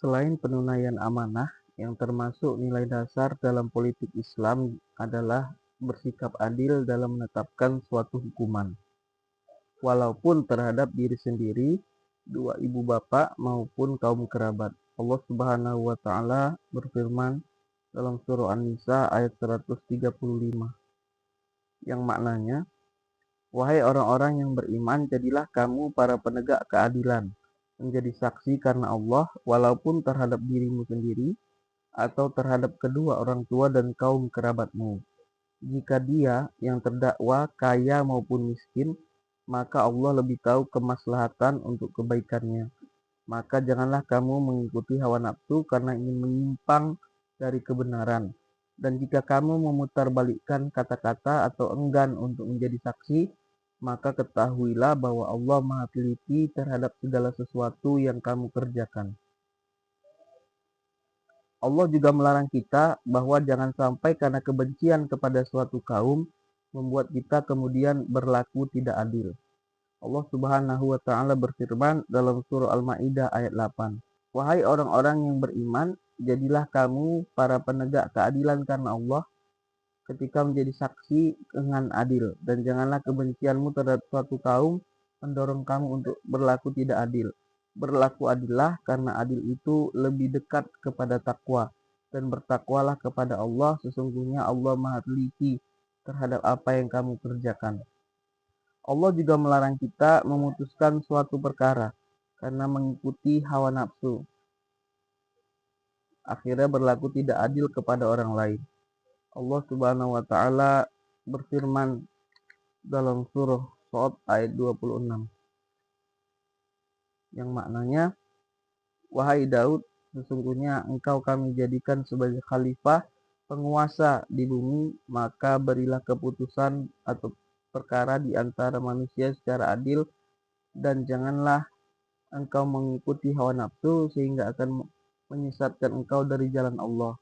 Selain penunaian amanah, yang termasuk nilai dasar dalam politik Islam adalah bersikap adil dalam menetapkan suatu hukuman, walaupun terhadap diri sendiri, dua ibu bapak maupun kaum kerabat. Allah Subhanahu wa taala berfirman dalam surah An-Nisa ayat 135 yang maknanya, "Wahai orang-orang yang beriman, jadilah kamu para penegak keadilan, menjadi saksi karena Allah walaupun terhadap dirimu sendiri atau terhadap kedua orang tua dan kaum kerabatmu. Jika dia yang terdakwa kaya maupun miskin, maka Allah lebih tahu kemaslahatan untuk kebaikannya. Maka janganlah kamu mengikuti hawa nafsu karena ingin menyimpang dari kebenaran. Dan jika kamu memutarbalikkan kata-kata atau enggan untuk menjadi saksi, maka ketahuilah bahwa Allah Maha Teliti terhadap segala sesuatu yang kamu kerjakan." Allah juga melarang kita bahwa jangan sampai karena kebencian kepada suatu kaum membuat kita kemudian berlaku tidak adil. Allah Subhanahu wa taala berfirman dalam surah Al-Maidah ayat 8, "Wahai orang-orang yang beriman, jadilah kamu para penegak keadilan karena Allah ketika menjadi saksi dengan adil, dan janganlah kebencianmu terhadap suatu kaum mendorong kamu untuk berlaku tidak adil. Berlaku adillah karena adil itu lebih dekat kepada takwa, dan bertakwalah kepada Allah, sesungguhnya Allah Maha Teliti terhadap apa yang kamu kerjakan." Allah juga melarang kita memutuskan suatu perkara karena mengikuti hawa nafsu, akhirnya berlaku tidak adil kepada orang lain. Allah Subhanahu wa taala berfirman dalam surah Shad ayat 26 yang maknanya, "Wahai Daud, sesungguhnya engkau kami jadikan sebagai khalifah, penguasa di bumi, maka berilah keputusan atau perkara di antara manusia secara adil, dan janganlah engkau mengikuti hawa nafsu sehingga akan menyesatkan engkau dari jalan Allah.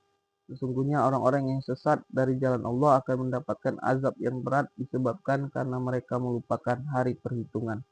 Sesungguhnya orang-orang yang sesat dari jalan Allah akan mendapatkan azab yang berat disebabkan karena mereka melupakan hari perhitungan."